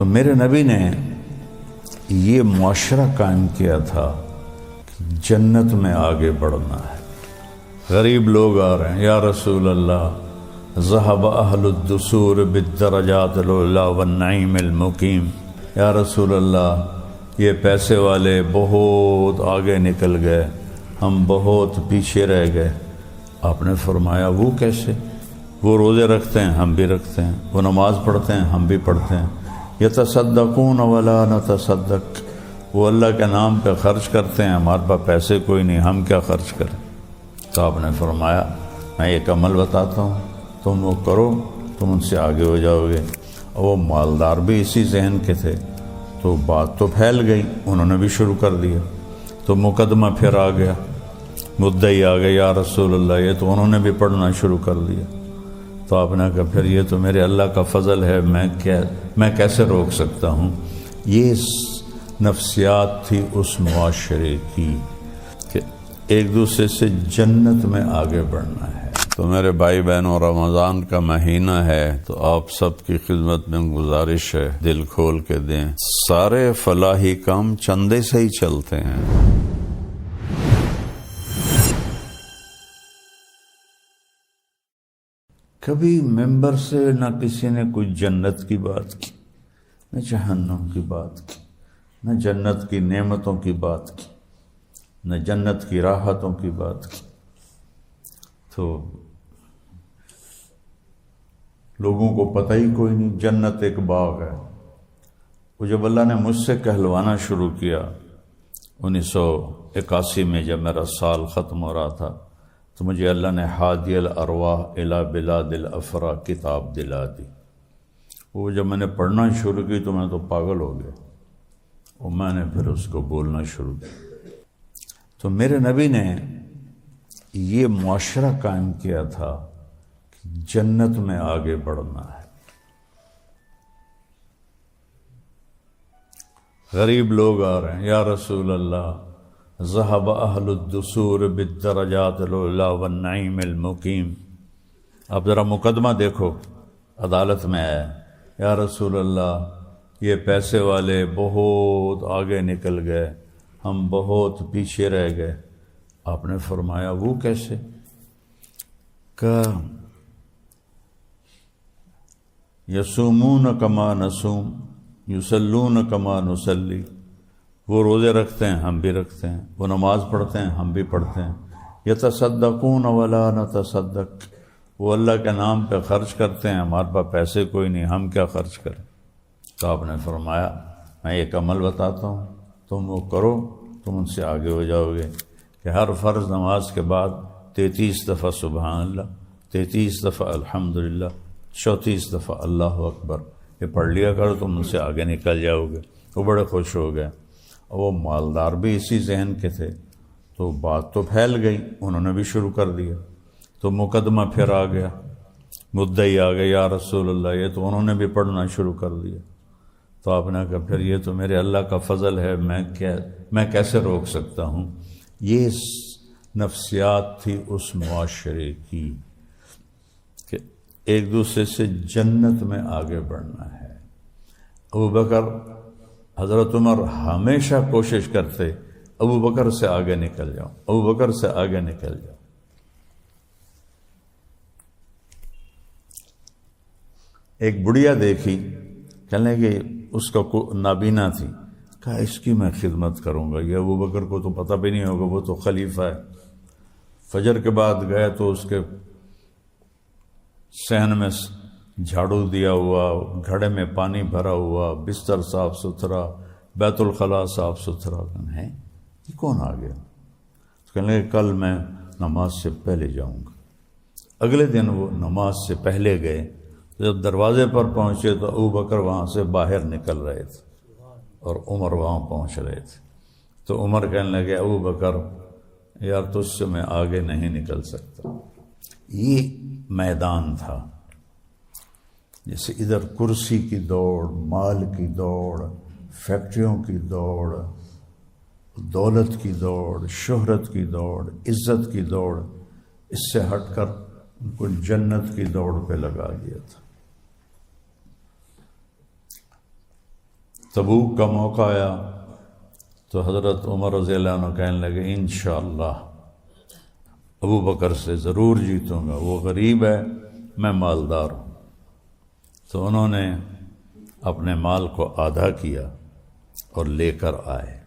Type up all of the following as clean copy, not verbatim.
تو میرے نبی نے یہ معاشرہ قائم کیا تھا کہ جنت میں آگے بڑھنا ہے۔ غریب لوگ آ رہے ہیں، یا رسول اللہ ذہب اہل الدثور بالدرجات العلی والنعیم المقیم، یا رسول اللہ یہ پیسے والے بہت آگے نکل گئے، ہم بہت پیچھے رہ گئے۔ آپ نے فرمایا وہ کیسے؟ وہ روزے رکھتے ہیں، ہم بھی رکھتے ہیں، وہ نماز پڑھتے ہیں، ہم بھی پڑھتے ہیں، یتصدقون ولا نتصدق، وہ اللہ کے نام پہ خرچ کرتے ہیں، ہمارے پاس پیسے کوئی نہیں، ہم کیا خرچ کریں؟ تو آپ نے فرمایا میں ایک عمل بتاتا ہوں، تم وہ کرو، تم ان سے آگے ہو جاؤ گے۔ اور وہ مالدار بھی اسی ذہن کے تھے، تو بات تو پھیل گئی، انہوں نے بھی شروع کر دیا، تو مقدمہ پھر آ گیا، مدعی آ گئے، یا رسول اللہ یہ تو انہوں نے بھی پڑھنا شروع کر دیا۔ تو آپ نے کہا پھر یہ تو میرے اللہ کا فضل ہے، میں کیسے روک سکتا ہوں؟ یہ نفسیات تھی اس معاشرے کی کہ ایک دوسرے سے جنت میں آگے بڑھنا ہے۔ تو میرے بھائی بہنوں، رمضان کا مہینہ ہے، تو آپ سب کی خدمت میں گزارش ہے دل کھول کے دیں، سارے فلاحی کام چندے سے ہی چلتے ہیں۔ کبھی ممبر سے نہ کسی نے کوئی جنت کی بات کی، نہ جہنم کی بات کی، نہ جنت کی نعمتوں کی بات کی، نہ جنت کی راحتوں کی بات کی۔ تو لوگوں کو پتہ ہی کوئی نہیں، جنت ایک باغ ہے۔ وہ جب اللہ نے مجھ سے کہلوانا شروع کیا 1981 میں، جب میرا سال ختم ہو رہا تھا، تو مجھے اللہ نے ہادی الارواح الی بلاد الافراح کتاب دلا دی۔ وہ جب میں نے پڑھنا شروع کی تو میں تو پاگل ہو گیا، اور میں نے پھر اس کو بولنا شروع کیا۔ تو میرے نبی نے یہ معاشرہ قائم کیا تھا کہ جنت میں آگے بڑھنا ہے۔ غریب لوگ آ رہے ہیں، یا رسول اللہ ذہب اہل الدثور بالدرجات العلی والنعیم المقیم۔ اب ذرا مقدمہ دیکھو، عدالت میں آیا، یا رسول اللہ یہ پیسے والے بہت آگے نکل گئے، ہم بہت پیچھے رہ گئے۔ آپ نے فرمایا وہ کیسے؟ کہ یصومون کما نصوم یصلون کما نصلی، وہ روزے رکھتے ہیں، ہم بھی رکھتے ہیں، وہ نماز پڑھتے ہیں، ہم بھی پڑھتے ہیں، یتصدقون ولا نتصدق، وہ اللہ کے نام پہ خرچ کرتے ہیں، ہمارے پاس پیسے کوئی نہیں، ہم کیا خرچ کریں؟ تو آپ نے فرمایا میں ایک عمل بتاتا ہوں، تم وہ کرو، تم ان سے آگے ہو جاؤ گے، کہ ہر فرض نماز کے بعد 33 دفعہ سبحان اللہ، 33 دفعہ الحمدللہ، 34 دفعہ اللہ اکبر، یہ پڑھ لیا کرو، تم ان سے آگے نکل جاؤ گے۔ وہ بڑے خوش ہو گئے، اور وہ مالدار بھی اسی ذہن کے تھے، تو بات تو پھیل گئی، انہوں نے بھی شروع کر دیا، تو مقدمہ پھر آ گیا، مدعی آ گئے، یا رسول اللہ یہ تو انہوں نے بھی پڑھنا شروع کر دیا۔ تو آپ نے کہا پھر یہ تو میرے اللہ کا فضل ہے، میں کیسے روک سکتا ہوں؟ یہ نفسیات تھی اس معاشرے کی کہ ایک دوسرے سے جنت میں آگے بڑھنا ہے۔ ابوبکر، حضرت عمر ہمیشہ کوشش کرتے ابوبکر سے آگے نکل جاؤ، ابوبکر سے آگے نکل جاؤ۔ ایک بڑھیا دیکھی، کہنے کہ اس کا نابینا تھی، کہا اس کی میں خدمت کروں گا، یہ ابوبکر کو تو پتہ بھی نہیں ہوگا، وہ تو خلیفہ ہے۔ فجر کے بعد گئے تو اس کے صحن میں جھاڑو دیا ہوا، گھڑے میں پانی بھرا ہوا، بستر صاف ستھرا، بیت الخلاء صاف ستھرا ہے، یہ کون آ گیا؟ کہنے لگے کل میں نماز سے پہلے جاؤں گا۔ اگلے دن وہ نماز سے پہلے گئے، جب دروازے پر پہنچے تو ابوبکر وہاں سے باہر نکل رہے تھے اور عمر وہاں پہنچ رہے تھے۔ تو عمر کہنے لگے ابوبکر یار تجھ سے میں آگے نہیں نکل سکتا۔ یہ میدان تھا، جیسے ادھر کرسی کی دوڑ، مال کی دوڑ، فیکٹریوں کی دوڑ، دولت کی دوڑ، شہرت کی دوڑ، عزت کی دوڑ، اس سے ہٹ کر ان کو جنت کی دوڑ پہ لگا دیا تھا۔ تبوک کا موقع آیا تو حضرت عمر رضی اللہ عنہ کہنے لگے انشاءاللہ ابو بکر سے ضرور جیتوں گا، وہ غریب ہے، میں مالدار ہوں۔ تو انہوں نے اپنے مال کو آدھا کیا اور لے کر آئے۔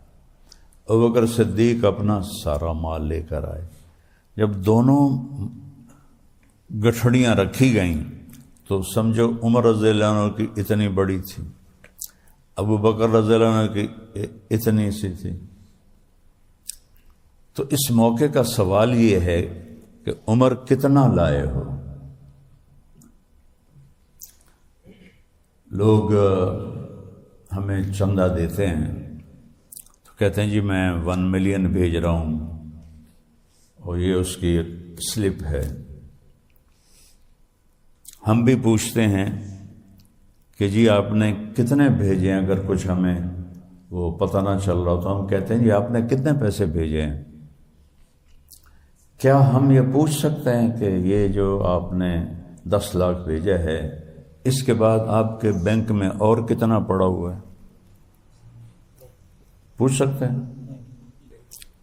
ابو بکر صدیق اپنا سارا مال لے کر آئے۔ جب دونوں گٹھڑیاں رکھی گئیں تو سمجھو عمر رضی اللہ عنہ کی اتنی بڑی تھی، ابو بکر رضی اللہ عنہ کی اتنی سی تھی۔ تو اس موقع کا سوال یہ ہے کہ عمر کتنا لائے ہو؟ لوگ ہمیں چندہ دیتے ہیں تو کہتے ہیں جی میں 1 ملین بھیج رہا ہوں اور یہ اس کی سلپ ہے۔ ہم بھی پوچھتے ہیں کہ جی آپ نے کتنے بھیجے ہیں، اگر کچھ ہمیں وہ پتہ نہ چل رہا تو ہم کہتے ہیں جی آپ نے کتنے پیسے بھیجے ہیں۔ کیا ہم یہ پوچھ سکتے ہیں کہ یہ جو آپ نے 10 لاکھ بھیجا ہے اس کے بعد آپ کے بینک میں اور کتنا پڑا ہوا ہے؟ پوچھ سکتے ہیں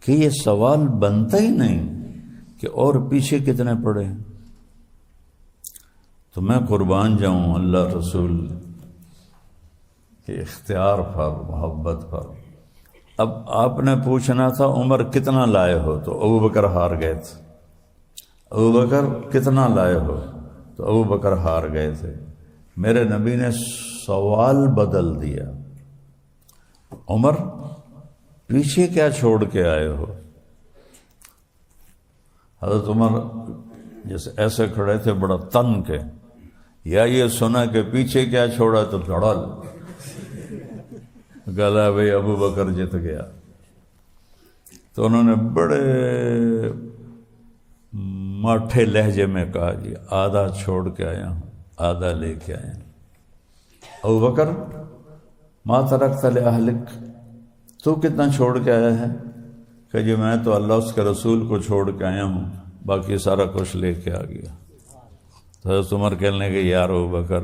کہ یہ سوال بنتا ہی نہیں کہ اور پیچھے کتنے پڑے ہیں۔ تو میں قربان جاؤں اللہ رسول کے اختیار پر، محبت پر۔ اب آپ نے پوچھنا تھا عمر کتنا لائے ہو تو ابو بکر ہار گئے تھے۔ ابو بکر کتنا لائے ہو تو ابو بکر ہار گئے تھے۔ میرے نبی نے سوال بدل دیا، عمر پیچھے کیا چھوڑ کے آئے ہو؟ حضرت عمر جیسے ایسے کھڑے تھے بڑا تن کے، یا یہ سنا کہ پیچھے کیا چھوڑا تو دھڑل گلا بھئی ابو بکر جیت گیا۔ تو انہوں نے بڑے ماٹھے لہجے میں کہا جی آدھا چھوڑ کے آیا ہوں، آدھا لے کے آیا ہوں۔ ابو بکر ما ترکت لأہلک، تو کتنا چھوڑ کے آیا ہے؟ کہ جی میں تو اللہ اس کے رسول کو چھوڑ کے آیا ہوں، باقی سارا کچھ لے کے آ گیا۔ تو حضرت عمر کہنے کہ یار ابو بکر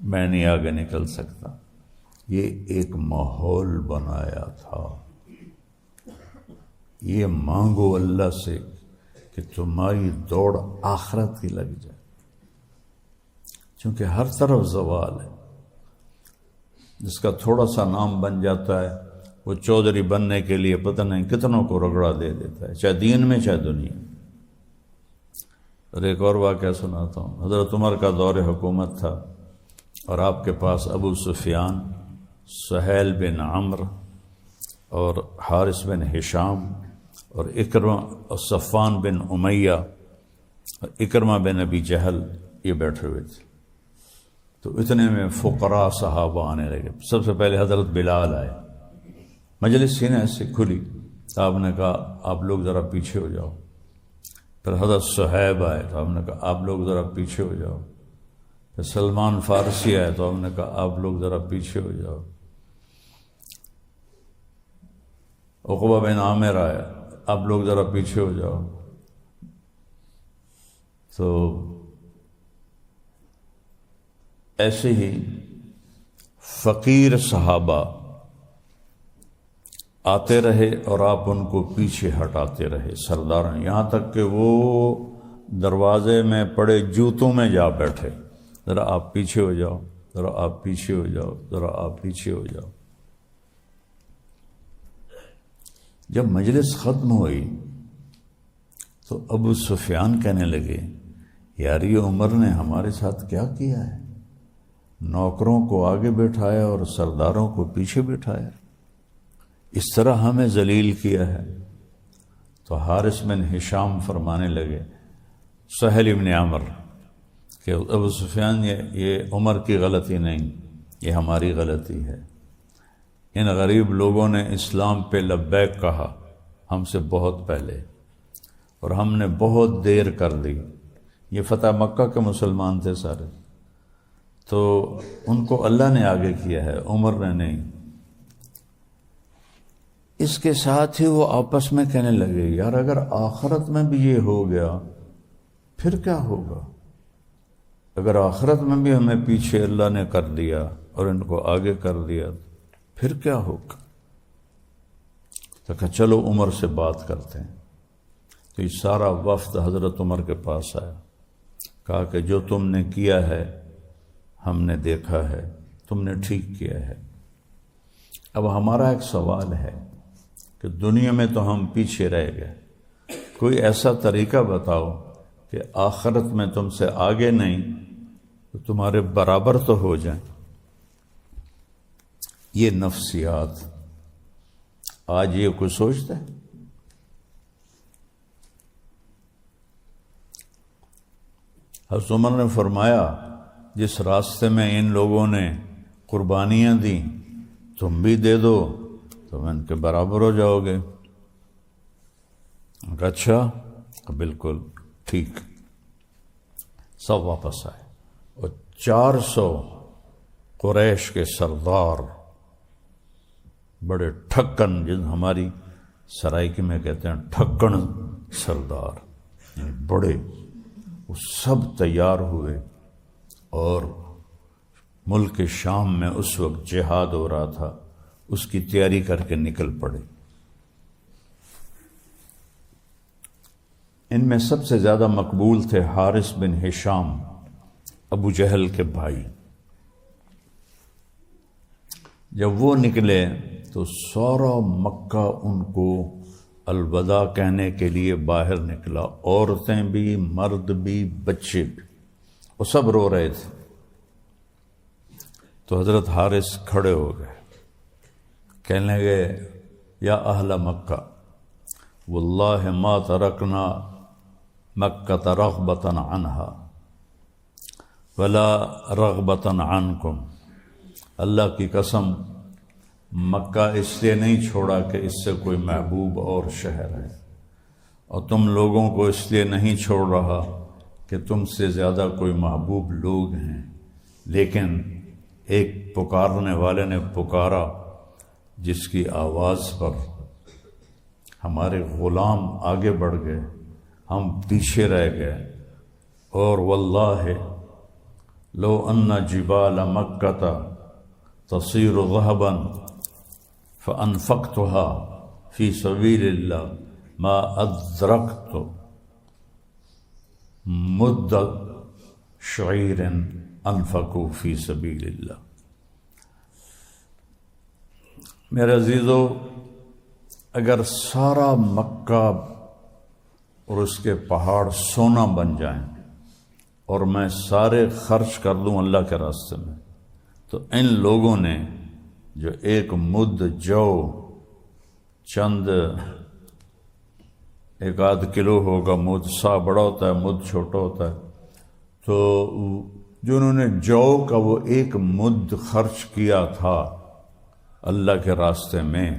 میں نہیں آگے نکل سکتا۔ یہ ایک ماحول بنایا تھا، یہ مانگو اللہ سے کہ تمہاری دوڑ آخرت کی لگ جائے، کیونکہ ہر طرف زوال ہے۔ جس کا تھوڑا سا نام بن جاتا ہے وہ چودھری بننے کے لیے پتہ نہیں کتنوں کو رگڑا دے دیتا ہے، چاہے دین میں چاہے دنیا میں۔ اور ایک اور واقعہ سناتا ہوں۔ حضرت عمر کا دور حکومت تھا اور آپ کے پاس ابو سفیان، سہیل بن عمرو اور حارث بن ہشام اور اکرمہ اور صفوان بن امیہ اور اکرمہ بن ابی جہل یہ بیٹھے ہوئے تھے۔ تو اتنے میں فقراء صحابہ آنے لگے۔ سب سے پہلے حضرت بلال آئے، مجلس ہی نے ایسے کھلی، آپ نے کہا آپ لوگ ذرا پیچھے ہو جاؤ۔ پھر حضرت صہیب آئے تو آپ نے کہا آپ لوگ ذرا پیچھے ہو جاؤ۔ پھر سلمان فارسی آئے تو آپ نے کہا آپ لوگ ذرا پیچھے ہو جاؤ۔ عقبہ بن عامر آئے، آپ لوگ ذرا پیچھے ہو جاؤ۔ تو ایسے ہی فقیر صحابہ آتے رہے اور آپ ان کو پیچھے ہٹاتے رہے سردار، یہاں تک کہ وہ دروازے میں پڑے جوتوں میں جا بیٹھے، ذرا آپ پیچھے ہو جاؤ، ذرا آپ پیچھے ہو جاؤ، ذرا آپ پیچھے ہو جاؤ۔ جب مجلس ختم ہوئی تو ابو سفیان کہنے لگے یار یہ عمر نے ہمارے ساتھ کیا کیا ہے، نوکروں کو آگے بٹھایا اور سرداروں کو پیچھے بٹھایا، اس طرح ہمیں ذلیل کیا ہے۔ تو حارث بن ہشام فرمانے لگے سہیل بن عمر کہ ابو سفیان یہ عمر کی غلطی نہیں، یہ ہماری غلطی ہے۔ ان غریب لوگوں نے اسلام پہ لبیک کہا ہم سے بہت پہلے اور ہم نے بہت دیر کر دی۔ یہ فتح مکہ کے مسلمان تھے سارے، تو ان کو اللہ نے آگے کیا ہے، عمر نے نہیں۔ اس کے ساتھ ہی وہ آپس میں کہنے لگے یار اگر آخرت میں بھی یہ ہو گیا پھر کیا ہوگا؟ اگر آخرت میں بھی ہمیں پیچھے اللہ نے کر دیا اور ان کو آگے کر دیا پھر کیا ہوگا؟ تو کہا چلو عمر سے بات کرتے ہیں۔ تو یہ سارا وفد حضرت عمر کے پاس آیا، کہا کہ جو تم نے کیا ہے ہم نے دیکھا ہے، تم نے ٹھیک کیا ہے۔ اب ہمارا ایک سوال ہے کہ دنیا میں تو ہم پیچھے رہ گئے، کوئی ایسا طریقہ بتاؤ کہ آخرت میں تم سے آگے نہیں تو تمہارے برابر تو ہو جائیں۔ یہ نفسیات آج یہ کوئی سوچتا ہے؟ حضرت عمر نے فرمایا جس راستے میں ان لوگوں نے قربانیاں دیں تم بھی دے دو تم ان کے برابر ہو جاؤ گے۔ اچھا بالکل ٹھیک۔ سب واپس آئے اور 400 قریش کے سردار، بڑے ٹھکن، جن ہماری سرائکی میں کہتے ہیں ٹھکن سردار، یعنی بڑے، وہ سب تیار ہوئے اور ملک شام میں اس وقت جہاد ہو رہا تھا، اس کی تیاری کر کے نکل پڑے۔ ان میں سب سے زیادہ مقبول تھے حارث بن ہشام، ابو جہل کے بھائی۔ جب وہ نکلے تو سارا مکہ ان کو الوداع کہنے کے لیے باہر نکلا، عورتیں بھی، مرد بھی، بچے بھی، وہ سب رو رہے تھے۔ تو حضرت حارث کھڑے ہو گئے، کہنے لگے یا اہل مکہ واللہ ما ترکنا مکہ رغبۃ عنہا ولا رغبۃ عنکم، اللہ کی قسم مکہ اس لیے نہیں چھوڑا کہ اس سے کوئی محبوب اور شہر ہے، اور تم لوگوں کو اس لیے نہیں چھوڑ رہا کہ تم سے زیادہ کوئی محبوب لوگ ہیں، لیکن ایک پکارنے والے نے پکارا جس کی آواز پر ہمارے غلام آگے بڑھ گئے، ہم پیچھے رہ گئے، اور واللہ لو ان جبال مکہ تصیر ذهبا فانفقتها فی سبیل اللہ ما ادرکت مد شعیر انفقوا فی سبیل اللہ۔ میرے عزیزو، اگر سارا مکہ اور اس کے پہاڑ سونا بن جائیں اور میں سارے خرچ کر دوں اللہ کے راستے میں، تو ان لوگوں نے جو ایک مد جو چند 1-8 کلو ہوگا، مد سا بڑا ہوتا ہے، مد چھوٹا ہوتا ہے، تو جو انہوں نے جو کا وہ ایک مد خرچ کیا تھا اللہ کے راستے میں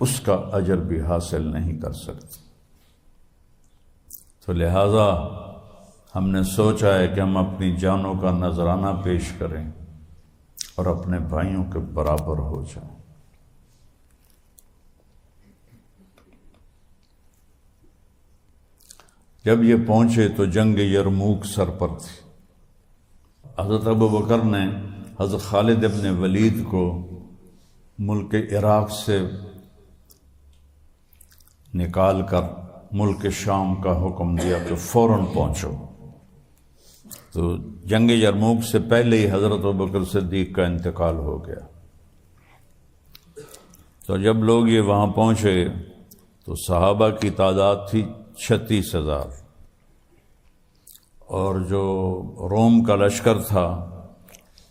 اس کا اجر بھی حاصل نہیں کر سکتا۔ تو لہذا ہم نے سوچا ہے کہ ہم اپنی جانوں کا نذرانہ پیش کریں اور اپنے بھائیوں کے برابر ہو جائیں۔ جب یہ پہنچے تو جنگ یرموک سر پر تھی۔ حضرت ابوبکر نے حضرت خالد ابن ولید کو ملک عراق سے نکال کر ملک شام کا حکم دیا کہ فوراً پہنچو۔ تو جنگ یرموک سے پہلے ہی حضرت ابوبکر صدیق کا انتقال ہو گیا۔ تو جب لوگ یہ وہاں پہنچے تو صحابہ کی تعداد تھی 36,000، اور جو روم کا لشکر تھا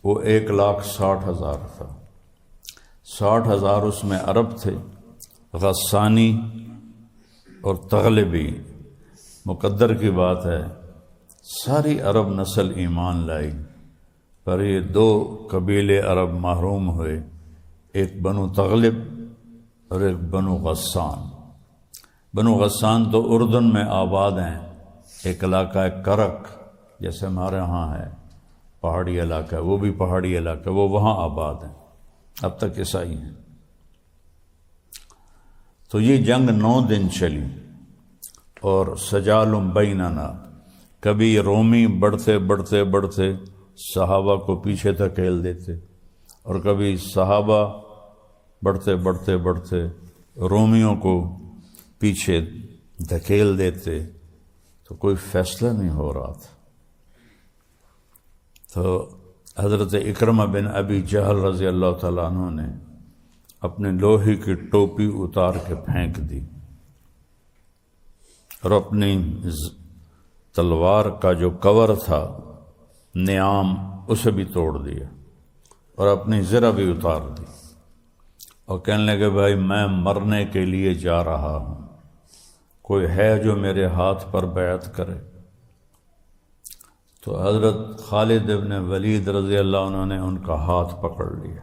وہ 1,60,000 تھا۔ 60,000 اس میں عرب تھے، غسانی اور تغلبی۔ مقدر کی بات ہے ساری عرب نسل ایمان لائی، پر یہ 2 قبیلے عرب محروم ہوئے، ایک بنو تغلب اور ایک بنو غسان۔ بنو غسان تو اردن میں آباد ہیں، ایک علاقہ ہے کرک، جیسے ہمارے ہاں ہے پہاڑی علاقہ، وہ بھی پہاڑی علاقہ، وہ وہاں آباد ہیں، اب تک عیسائی ہیں۔ تو یہ جنگ 9 دن چلی، اور سجال بیننا، کبھی رومی بڑھتے بڑھتے بڑھتے صحابہ کو پیچھے دھکیل دیتے، اور کبھی صحابہ بڑھتے بڑھتے بڑھتے رومیوں کو پیچھے دھکیل دیتے تو کوئی فیصلہ نہیں ہو رہا تھا. تو حضرت اکرمہ بن ابی جہل رضی اللہ تعالیٰ عنہ نے اپنے لوہے کی ٹوپی اتار کے پھینک دی اور اپنی تلوار کا جو کور تھا نیام اسے بھی توڑ دیا اور اپنی زرہ بھی اتار دی اور کہنے لگے بھائی میں مرنے کے لیے جا رہا ہوں، کوئی ہے جو میرے ہاتھ پر بیعت کرے؟ تو حضرت خالد ابن ولید رضی اللہ عنہ نے ان کا ہاتھ پکڑ لیا،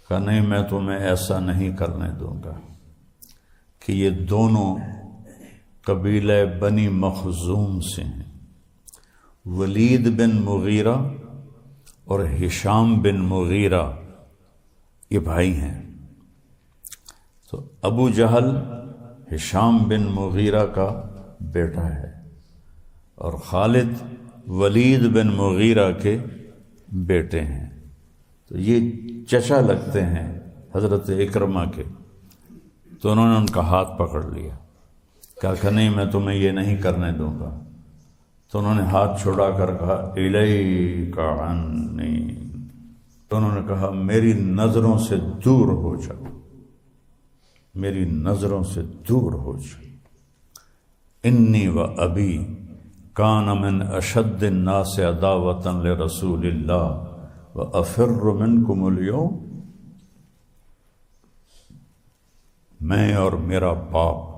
کہا نہیں میں تمہیں ایسا نہیں کرنے دوں گا کہ یہ دونوں قبیلہ بنی مخزوم سے ہیں، ولید بن مغیرہ اور ہشام بن مغیرہ یہ بھائی ہیں. تو ابو جہل ہشام بن مغیرہ کا بیٹا ہے اور خالد ولید بن مغیرہ کے بیٹے ہیں، تو یہ چچا لگتے ہیں حضرت اکرمہ کے. تو انہوں نے ان کا ہاتھ پکڑ لیا، کہا کہ نہیں میں تمہیں یہ نہیں کرنے دوں گا. تو انہوں نے ہاتھ چھوڑا کر کہا الیک عنی، تو انہوں نے کہا میری نظروں سے دور ہو جاؤ، میری نظروں سے دور ہو جاؤ. انی و ابی کان من اشد الناس عداوۃ لرسول اللہ و افر منکم اليوم، میں اور میرا باپ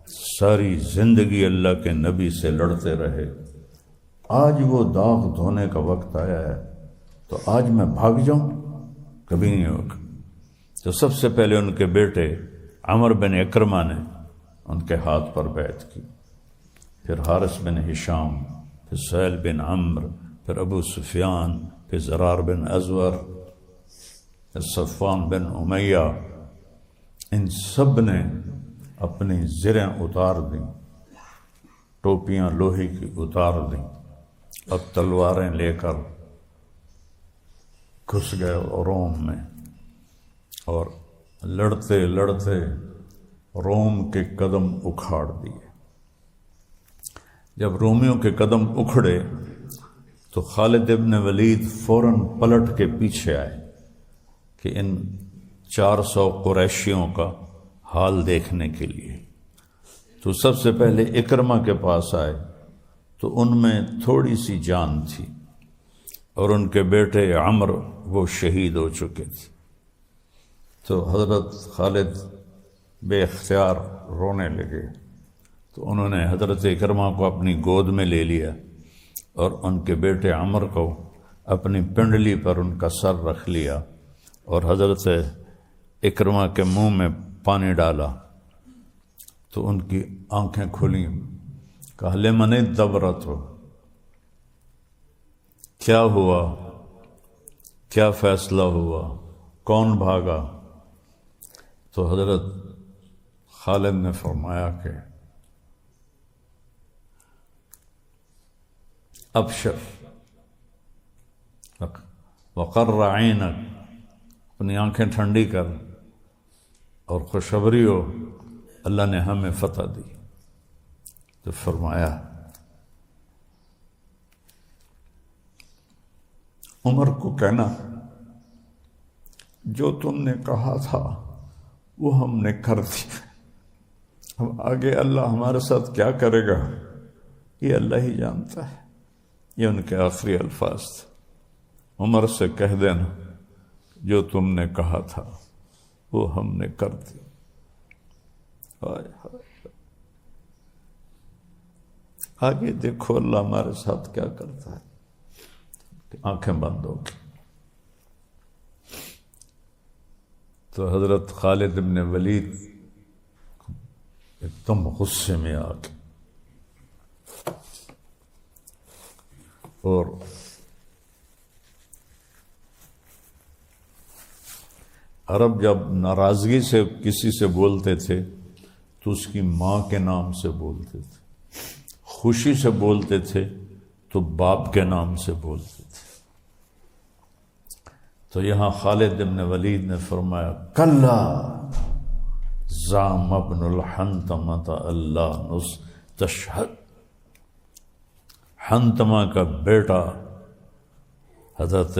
ساری زندگی اللہ کے نبی سے لڑتے رہے، آج وہ داغ دھونے کا وقت آیا ہے تو آج میں بھاگ جاؤں؟ کبھی نہیں ہوگا. تو سب سے پہلے ان کے بیٹے عمر بن اکرمہ نے ان کے ہاتھ پر بیعت کی، پھر حارث بن ہشام، پھر سہیل بن عمر، پھر ابو سفیان، پھر زرار بن ازور، پھر صفوان بن امیہ. ان سب نے اپنی زریں اتار دیں، ٹوپیاں لوہے کی اتار دیں، اب تلواریں لے کر گھس گئے روم میں اور لڑتے لڑتے روم کے قدم اکھاڑ دیے. جب رومیوں کے قدم اکھڑے تو خالد ابن ولید فوراً پلٹ کے پیچھے آئے کہ ان 400 قریشیوں کا حال دیکھنے کے لیے. تو سب سے پہلے اکرمہ کے پاس آئے تو ان میں تھوڑی سی جان تھی اور ان کے بیٹے عمر وہ شہید ہو چکے تھے. تو حضرت خالد بے اختیار رونے لگے. تو انہوں نے حضرت اکرمہ کو اپنی گود میں لے لیا اور ان کے بیٹے عمر کو اپنی پنڈلی پر ان کا سر رکھ لیا اور حضرت اکرمہ کے منہ میں پانی ڈالا تو ان کی آنکھیں کھلیں. کہا لمن الدبرۃ، کیا ہوا، کیا فیصلہ ہوا، کون بھاگا؟ تو حضرت خالد نے فرمایا کہ ابشر وقر عینک، اپنی آنکھیں ٹھنڈی کر اور خوشخبری ہو، اللہ نے ہمیں فتح دی. تو فرمایا عمر کو کہنا جو تم نے کہا تھا وہ ہم نے کر دیا، اب آگے اللہ ہمارے ساتھ کیا کرے گا یہ اللہ ہی جانتا ہے. یہ ان کے آخری الفاظ تھے. عمر سے کہہ دینا جو تم نے کہا تھا وہ ہم نے کر دیا. آگے دیکھو اللہ ہمارے ساتھ کیا کرتا ہے. آنکھیں بند ہو گئی. تو حضرت خالد بن ولید ایک دم غصے میں آ گئے اور عرب جب ناراضگی سے کسی سے بولتے تھے تو اس کی ماں کے نام سے بولتے تھے، خوشی سے بولتے تھے تو باپ کے نام سے بولتے تھے. تو یہاں خالد بن ولید نے فرمایا کلا زعم ابن الحنتمۃ اللہ نستشہد، حنتمہ کا بیٹا حضرت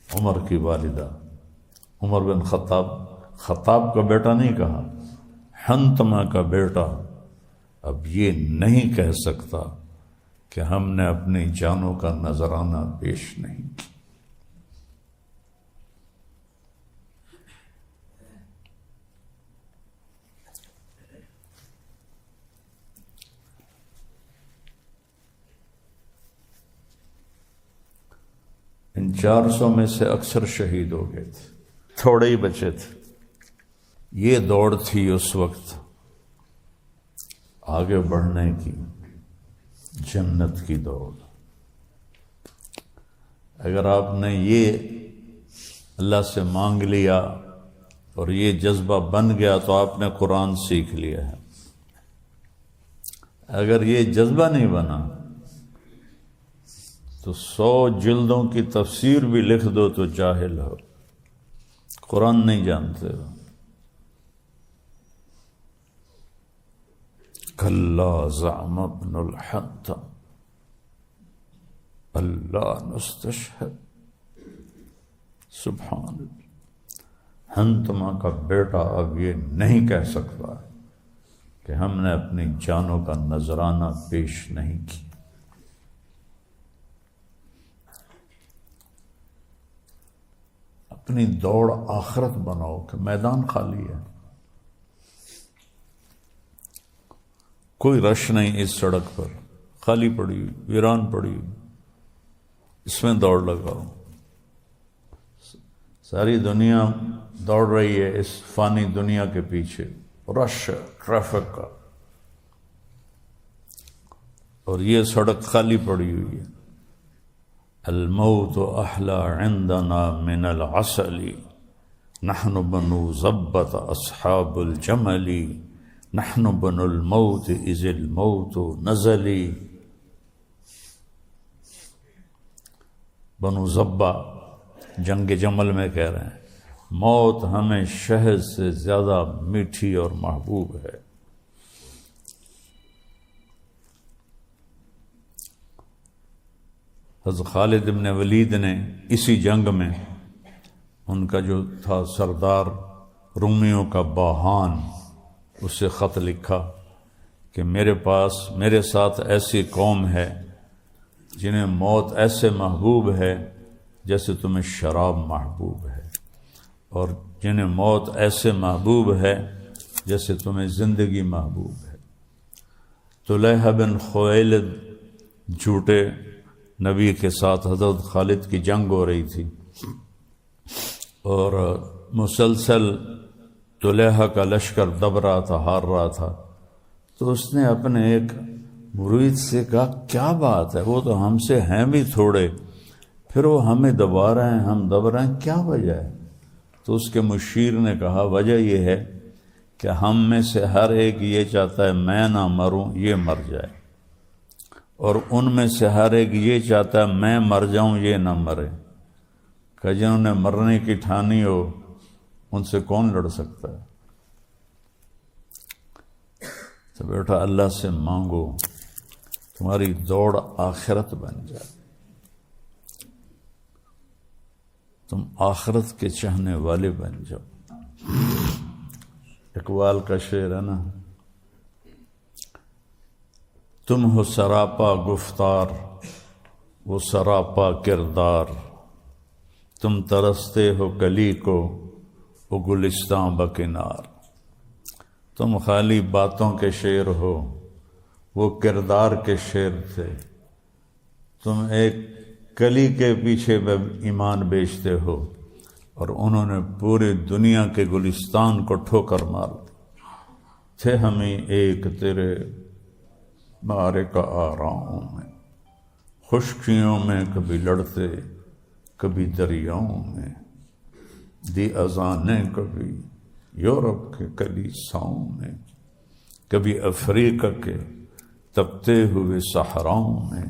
عمر کی والدہ عمر بن خطاب، خطاب کا بیٹا نہیں کہا، حنتمہ کا بیٹا اب یہ نہیں کہہ سکتا کہ ہم نے اپنی جانوں کا نذرانہ پیش نہیں کیا۔ ان 400 میں سے اکثر شہید ہو گئے تھے، تھوڑے ہی بچے تھے۔ یہ دوڑ تھی اس وقت آگے بڑھنے کی، جنت کی دوڑ۔ اگر آپ نے یہ اللہ سے مانگ لیا اور یہ جذبہ بن گیا تو آپ نے قرآن سیکھ لیا ہے۔ اگر یہ جذبہ نہیں بنا تو 100 جلدوں کی تفسیر بھی لکھ دو تو جاہل ہو، قرآن نہیں جانتے ہو۔ کلا زعم ابن الحنتم اللہ نستشہد، سبحان اللہ، حنتمہ کا بیٹا اب یہ نہیں کہہ سکتا کہ ہم نے اپنی جانوں کا نذرانہ پیش نہیں کیا۔ اپنی دوڑ آخرت بناؤ کہ میدان خالی ہے، کوئی رش نہیں اس سڑک پر، خالی پڑی ہوئی، ویران پڑی ہوئی، اس میں دوڑ لگاؤ۔ ساری دنیا دوڑ رہی ہے اس فانی دنیا کے پیچھے، رش ہے ٹریفک کا، اور یہ سڑک خالی پڑی ہوئی ہے۔ الموت احلی عندنا من العسل نحن بنو ضبۃ اصحاب الجمل نحن بنو الموت اذ الموت نزلی۔ بنو ضبہ جنگ جمل میں کہہ رہے ہیں موت ہمیں شہد سے زیادہ میٹھی اور محبوب ہے۔ حضرت خالد بن ولید نے اسی جنگ میں ان کا جو تھا سردار رومیوں کا باہان، اسے خط لکھا کہ میرے پاس میرے ساتھ ایسی قوم ہے جنہیں موت ایسے محبوب ہے جیسے تمہیں شراب محبوب ہے، اور جنہیں موت ایسے محبوب ہے جیسے تمہیں زندگی محبوب ہے۔ طلحہ بن خویلد جھوٹے نبی کے ساتھ حضرت خالد کی جنگ ہو رہی تھی، اور مسلسل طلحہ کا لشکر دب رہا تھا، ہار رہا تھا، تو اس نے اپنے ایک مرید سے کہا کیا بات ہے، وہ تو ہم سے ہیں بھی تھوڑے، پھر وہ ہمیں دبا رہے ہیں، ہم دب رہے ہیں، کیا وجہ ہے؟ تو اس کے مشیر نے کہا وجہ یہ ہے کہ ہم میں سے ہر ایک یہ چاہتا ہے میں نہ مروں، یہ مر جائے، اور ان میں سے ہر ایک یہ چاہتا ہے میں مر جاؤں، یہ نہ مرے۔ کہ جنہوں نے مرنے کی ٹھانی ہو ان سے کون لڑ سکتا ہے؟ تو بیٹا اللہ سے مانگو تمہاری دوڑ آخرت بن جائے، تم آخرت کے چاہنے والے بن جاؤ۔ اقبال کا شعر ہے نا، تم ہو سراپا گفتار وہ سراپا کردار، تم ترستے ہو کلی کو وہ گلستاں بکنار۔ تم خالی باتوں کے شعر ہو، وہ کردار کے شعر تھے۔ تم ایک کلی کے پیچھے ایمان بیچتے ہو، اور انہوں نے پوری دنیا کے گلستان کو ٹھوکر مار دی۔ تھے ہمیں ایک تیرے مارے کا آراؤں میں، خشکیوں میں کبھی لڑتے کبھی دریاؤں میں، دی اذانیں کبھی یورپ کے کلیساؤں میں، کبھی افریقہ کے تپتے ہوئے صحراؤں میں،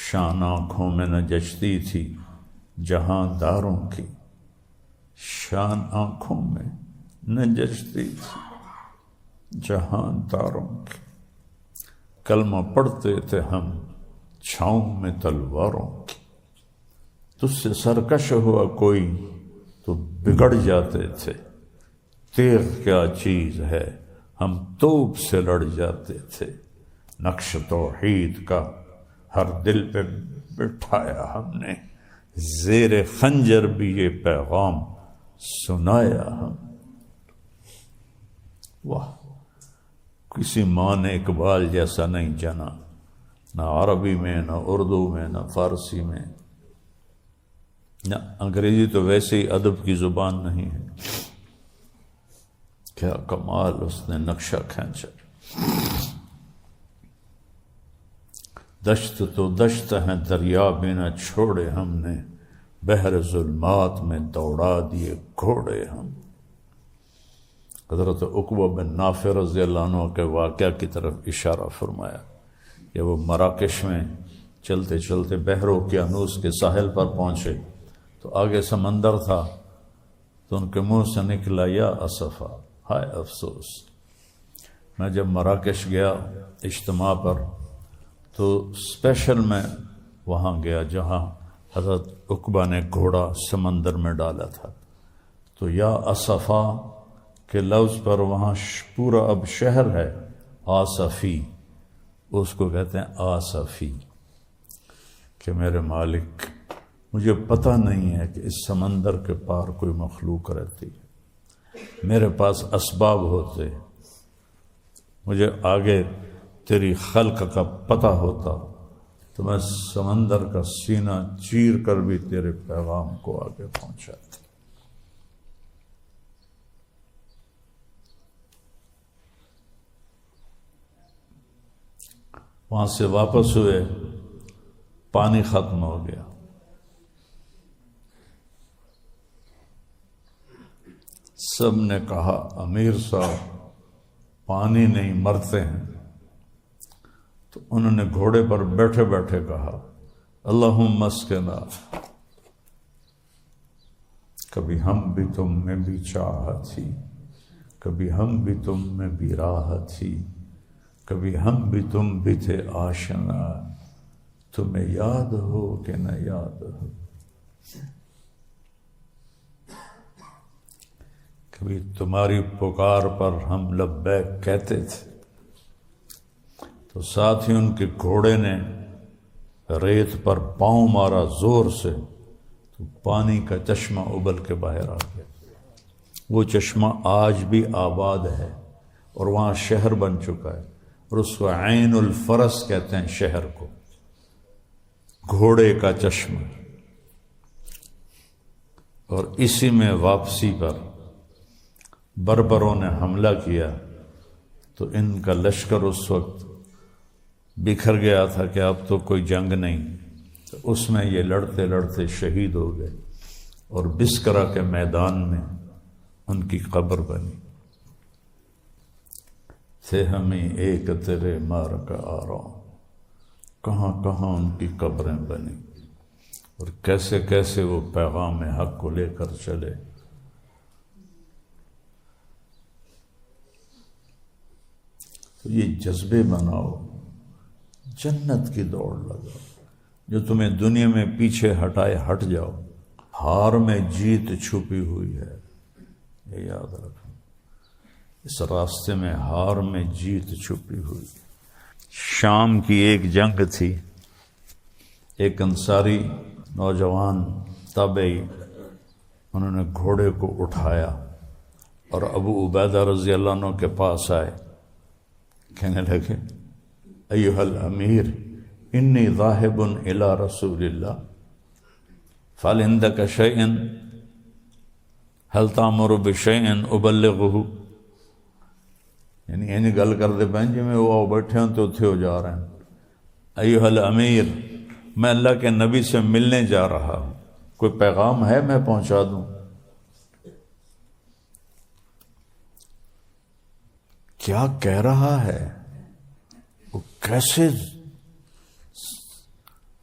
شان آنکھوں میں نہ جچتی تھی جہاں داروں کی شان آنکھوں میں نہ جچتی تھی، جہاں داروں کی کلمہ پڑھتے تھے ہم چھاؤں میں تلواروں کی، تجھ سے سرکش ہوا کوئی تو بگڑ جاتے تھے، تیغ کیا چیز ہے ہم توپ سے لڑ جاتے تھے، نقش توحید کا ہر دل پہ بٹھایا ہم نے، زیر خنجر بھی یہ پیغام سنایا ہم۔ واہ، کسی ماں نے اقبال جیسا نہیں جنا، نہ عربی میں، نہ اردو میں، نہ فارسی میں، نہ انگریزی تو ویسے ہی ادب کی زبان نہیں ہے۔ کیا کمال اس نے نقشہ کھینچا۔ دشت تو دشت ہیں دریا بھی نہ چھوڑے ہم نے، بحر ظلمات میں دوڑا دیے گھوڑے ہم۔ حضرت عقبہ بن نافع رضی اللہ عنہ کے واقعہ کی طرف اشارہ فرمایا کہ وہ مراکش میں چلتے چلتے بحر اوقیانوس کے ساحل پر پہنچے تو آگے سمندر تھا، تو ان کے منہ سے نکلا یا اسفا، ہائے افسوس۔ میں جب مراکش گیا اجتماع پر تو اسپیشل میں وہاں گیا جہاں حضرت عقبہ نے گھوڑا سمندر میں ڈالا تھا، تو یا اسفا کے لفظ پر وہاں پورا اب شہر ہے آصفی، اس کو کہتے ہیں آصفی، کہ میرے مالک مجھے پتہ نہیں ہے کہ اس سمندر کے پار کوئی مخلوق رہتی ہے، میرے پاس اسباب ہوتے، مجھے آگے تیری خلق کا پتہ ہوتا تو میں سمندر کا سینہ چیر کر بھی تیرے پیغام کو آگے پہنچاتا۔ وہاں سے واپس ہوئے، پانی ختم ہو گیا، سب نے کہا امیر صاحب پانی نہیں مرتے ہیں، تو انہوں نے گھوڑے پر بیٹھے بیٹھے کہا اللہم اسقنا، کبھی ہم بھی تم میں بھی چاہت تھی، کبھی ہم بھی تم میں بھی راحت تھی، کبھی ہم بھی تم بھی تھے آشنا، تمہیں یاد ہو کہ نہ یاد ہو۔ کبھی تمہاری پکار پر ہم لبیک کہتے تھے، تو ساتھ ہی ان کے گھوڑے نے ریت پر پاؤں مارا زور سے، تو پانی کا چشمہ ابل کے باہر آ گیا۔ وہ چشمہ آج بھی آباد ہے اور وہاں شہر بن چکا ہے، اور اس کو عین الفرس کہتے ہیں شہر کو، گھوڑے کا چشمہ۔ اور اسی میں واپسی پر بربروں نے حملہ کیا تو ان کا لشکر اس وقت بکھر گیا تھا کہ اب تو کوئی جنگ نہیں، تو اس میں یہ لڑتے لڑتے شہید ہو گئے، اور بسکرا کے میدان میں ان کی قبر بنی۔ تھے ہمیں ایک تیرے مار کا آراں، کہاں کہاں ان کی قبریں بنی، اور کیسے کیسے وہ پیغام حق کو لے کر چلے۔ تو یہ جذبے بناؤ، جنت کی دوڑ لگاؤ، جو تمہیں دنیا میں پیچھے ہٹائے ہٹ جاؤ۔ ہار میں جیت چھپی ہوئی ہے، یہ یاد رکھو، اس راستے میں ہار میں جیت چھپی ہوئی۔ شام کی ایک جنگ تھی، ایک انصاری نوجوان تابعی، انہوں نے گھوڑے کو اٹھایا اور ابو عبیدہ رضی اللہ عنہ کے پاس آئے، کہنے لگے ایھا الامیر انی ذاہب الی رسول اللہ فہل عندک شیء هل تأمر بشیء ابلغہ، یعنی گل کر دے پہن جی میں وہ بیٹھے ہوں تو اتھے ہو جا رہے ہیں۔ ایھا الامیر، میں اللہ کے نبی سے ملنے جا رہا ہوں، کوئی پیغام ہے میں پہنچا دوں؟ کیا کہہ رہا ہے وہ، کیسے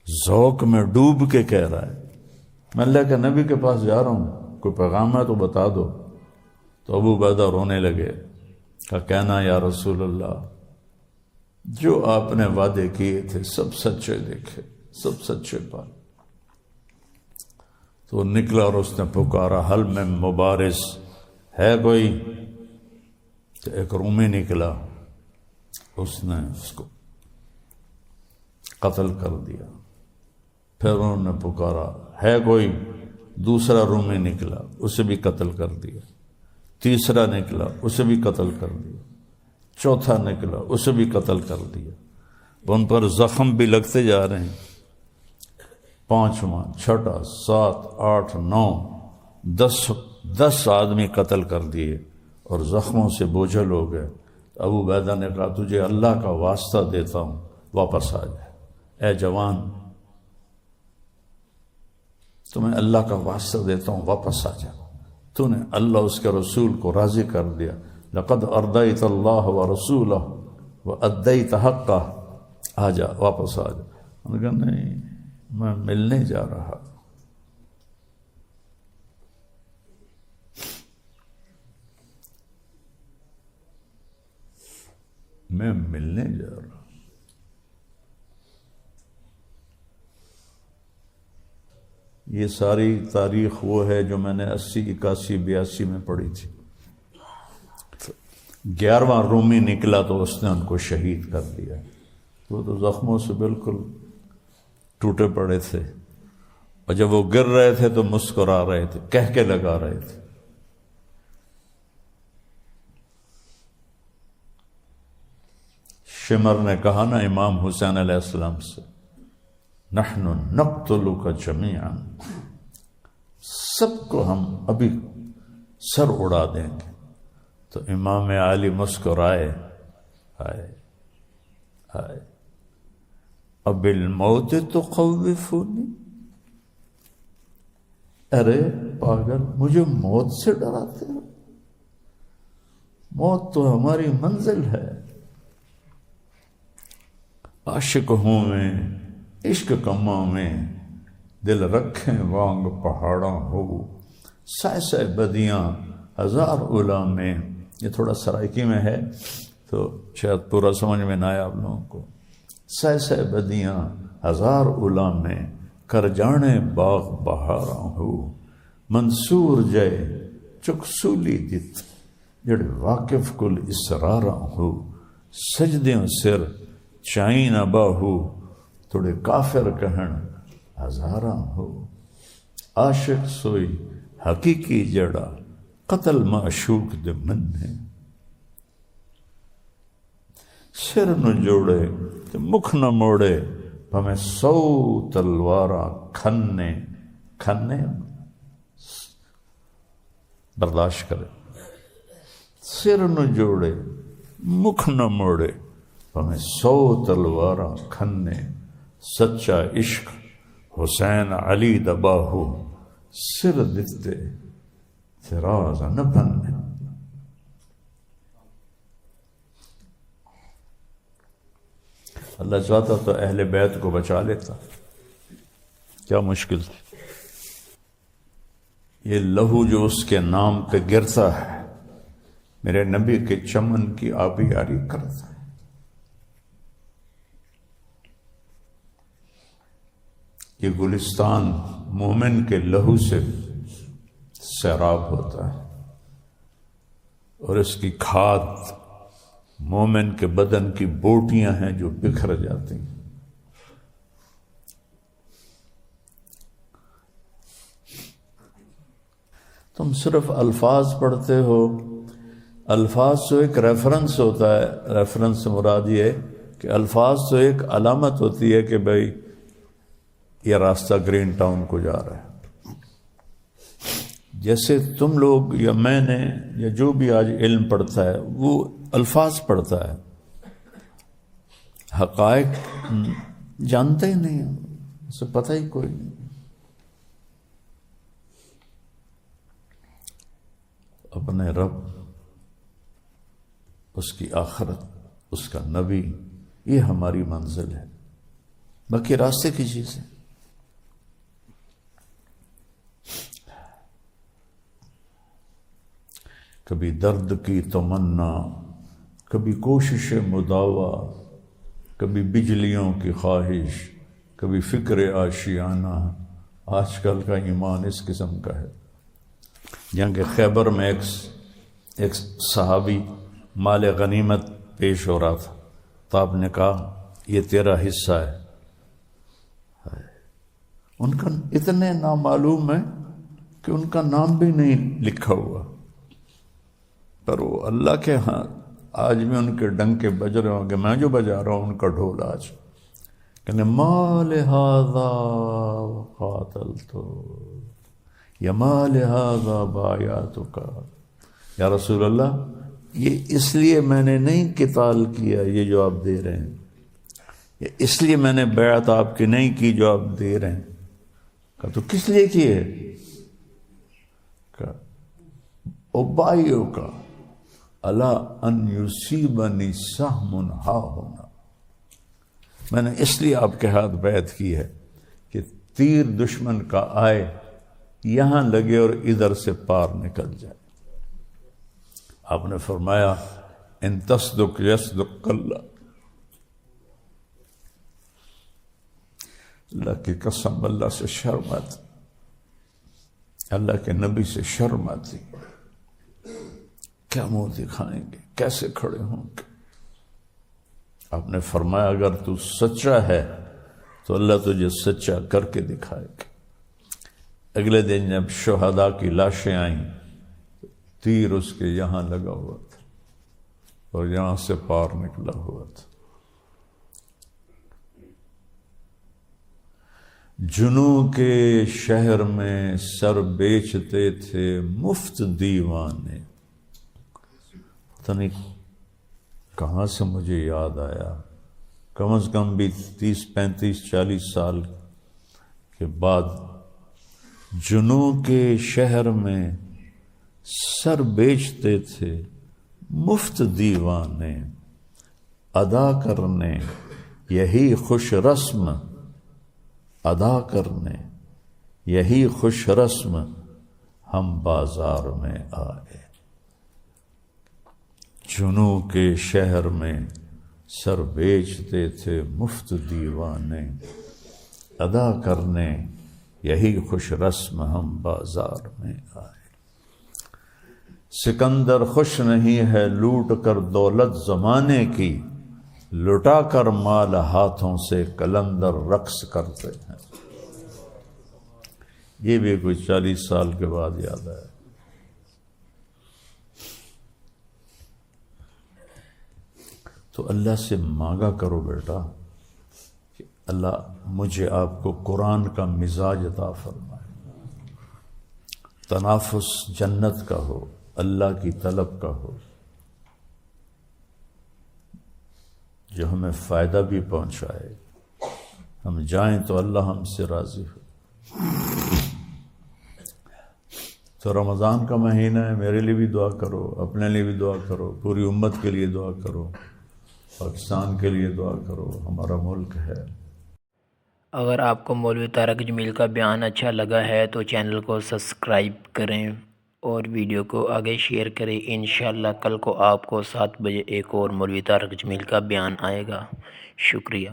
ذوق میں ڈوب کے کہہ رہا ہے۔ میں اللہ کے نبی کے پاس جا رہا ہوں، کوئی پیغام ہے تو بتا دو۔ تو ابو عبیدہ رونے لگے، کہنا یا رسول اللہ، جو آپ نے وعدے کیے تھے سب سچے دیکھے، سب سچے پائے۔ تو وہ نکلا اور اس نے پکارا، حل میں مبارز ہے کوئی؟ تو ایک رومی نکلا، اس نے اس کو قتل کر دیا۔ پھر انہوں نے پکارا، ہے کوئی؟ دوسرا رومی نکلا، اسے بھی قتل کر دیا۔ تیسرا نکلا، اسے بھی قتل کر دیا۔ چوتھا نکلا، اسے بھی قتل کر دیا۔ ان پر زخم بھی لگتے جا رہے ہیں، پانچواں، چھٹا، 7، 8، 9، 10 آدمی قتل کر دیے اور زخموں سے بوجھل ہو گئے۔ ابو عبیدہ نے کہا، تجھے اللہ کا واسطہ دیتا ہوں واپس آ جائے، اے جوان تمہیں اللہ کا واسطہ دیتا ہوں واپس آ جا، تو نے اللہ اس کے رسول کو راضی کر دیا۔ لقد ارضیت اللہ ورسولہ وادیت حقہ، آ جا، واپس آ جا۔ انہوں نے کہا نہیں، میں ملنے جا رہا۔ میں ملنے جا رہا۔ یہ ساری تاریخ وہ ہے جو میں نے 80، 81، 82 میں پڑھی تھی۔ 11واں رومی نکلا تو اس نے ان کو شہید کر دیا۔ وہ تو زخموں سے بالکل ٹوٹے پڑے تھے، اور جب وہ گر رہے تھے تو مسکرا رہے تھے، کہہ کے لگا رہے تھے۔ شمر نے کہا نا امام حسین علیہ السلام سے، نحن نقتلک جمیعا، سب کو ہم ابھی سر اڑا دیں گے۔ تو امام علی مسکرائے، آئے اب الموت تخوفونی، ارے پاگل، مجھے موت سے ڈراتے ہو؟ موت تو ہماری منزل ہے۔ عاشق ہوں میں، عشق کماں میں، دل رکھیں وانگ پہاڑاں ہو، سائے سائے بدیاں ہزار اولا میں۔ یہ تھوڑا سرائکی میں ہے تو شاید پورا سمجھ میں نہ آیا آپ لوگوں کو۔ سائے سائے بدیاں ہزار اولا میں، کر جانے باغ بہاراں ہو، منصور جائے چک سولی دت، جڑ واقف کل اسراراں ہو، سجدیوں سر چائیں نہ باہو، تھوڑے کافر کہن ہزاراں ہو، عاشق سوئی حقیقی جڑا، قتل معشوق دے من ہے، سر نہ جوڑے تے مکھ نہ موڑے، ہمیں 100 تلواراں کھنے برداشت کرے، سر نہ جوڑے مکھ نہ موڑے، ہمیں 100 تلواراں کھنے، سچا عشق حسین علی دباہو، سر دتے فراز نہ بننے۔ اللہ چاہتا تو اہل بیت کو بچا لیتا، کیا مشکل تھی۔ یہ لہو جو اس کے نام پہ گرتا ہے، میرے نبی کے چمن کی آبی یاری کرتا ہے۔ یہ گلستان مومن کے لہو سے سیراب ہوتا ہے، اور اس کی کھاد مومن کے بدن کی بوٹیاں ہیں جو بکھر جاتی ہیں۔ تم صرف الفاظ پڑھتے ہو، الفاظ تو ایک ریفرنس ہوتا ہے، ریفرنس سے مراد یہ ہے کہ الفاظ تو ایک علامت ہوتی ہے کہ بھئی یہ راستہ گرین ٹاؤن کو جا رہا ہے۔ جیسے تم لوگ یا میں نے یا جو بھی آج علم پڑھتا ہے وہ الفاظ پڑھتا ہے، حقائق جانتا ہی نہیں، اسے پتہ ہی کوئی نہیں۔ اپنے رب، اس کی آخرت، اس کا نبی، یہ ہماری منزل ہے، باقی راستے کی چیزیں۔ کبھی درد کی تمنا، کبھی کوشش مداوا، کبھی بجلیوں کی خواہش، کبھی فکر آشیانہ۔ آج کل کا ایمان اس قسم کا ہے۔ جنگ خیبر میں ایک صحابی مال غنیمت پیش ہو رہا تھا، تو آپ نے کہا یہ تیرا حصہ ہے۔ ان کا اتنے نامعلوم ہے کہ ان کا نام بھی نہیں لکھا ہوا، پر وہ اللہ کے ہاں آج بھی ان کے ڈنکے بج رہے ہوں گے۔ میں جو بجا رہا ہوں ان کا ڈھول آج، کہ مال ھذا قاتلتو یا مال ھذا بایعتک، یا رسول اللہ یہ اس لیے میں نے نہیں قتال کیا یہ جو آپ دے رہے ہیں، یہ اس لیے میں نے بیعت آپ کی نہیں کی جو آپ دے رہے ہیں۔ کہا تو کس لیے کی ہے؟ کہا ابایعک الا ان یصیبنی سہم ہا ہونا، میں نے اس لیے آپ کے ہاتھ بیعت کی ہے کہ تیر دشمن کا آئے یہاں لگے اور ادھر سے پار نکل جائے۔ آپ نے فرمایا ان تصدق یصدق اللہ، اللہ کی قسم اللہ سے شرم آتی، اللہ کے نبی سے شرم آتی، کیا منہ دکھائیں گے، کیسے کھڑے ہوں گے؟ آپ نے فرمایا اگر تو سچا ہے تو اللہ تجھے سچا کر کے دکھائے گا۔ اگلے دن جب شہداء کی لاشیں آئیں، تیر اس کے یہاں لگا ہوا تھا اور یہاں سے پار نکلا ہوا تھا۔ جنوں کے شہر میں سر بیچتے تھے مفت دیوانے، پتہ نہیں کہاں سے مجھے یاد آیا، کم از کم بھی 30 35 40 سال کے بعد، جنوں کے شہر میں سر بیچتے تھے مفت دیوانے، ادا کرنے یہی خوش رسم، ادا کرنے یہی خوش رسم ہم بازار میں آئے۔ جنوں کے شہر میں سر بیچتے تھے مفت دیوانے، ادا کرنے یہی خوش رسم ہم بازار میں آئے۔ سکندر خوش نہیں ہے لوٹ کر دولت زمانے کی، لٹا کر مال ہاتھوں سے کلندر رقص کرتے ہیں۔ یہ بھی کوئی 40 سال کے بعد یاد آیا۔ تو اللہ سے مانگا کرو بیٹا کہ اللہ مجھے آپ کو قرآن کا مزاج عطا فرمائے، تنافس جنت کا ہو، اللہ کی طلب کا ہو، جو ہمیں فائدہ بھی پہنچائے، ہم جائیں تو اللہ ہم سے راضی ہو۔ تو رمضان کا مہینہ ہے، میرے لیے بھی دعا کرو، اپنے لیے بھی دعا کرو، پوری امت کے لیے دعا کرو، پاکستان کے لیے دعا کرو، ہمارا ملک ہے۔ اگر آپ کو مولوی طارق جمیل کا بیان اچھا لگا ہے تو چینل کو سبسکرائب کریں اور ویڈیو کو آگے شیئر کریں۔ انشاءاللہ کل کو آپ کو 7 بجے ایک اور مولوی طارق جمیل کا بیان آئے گا۔ شکریہ۔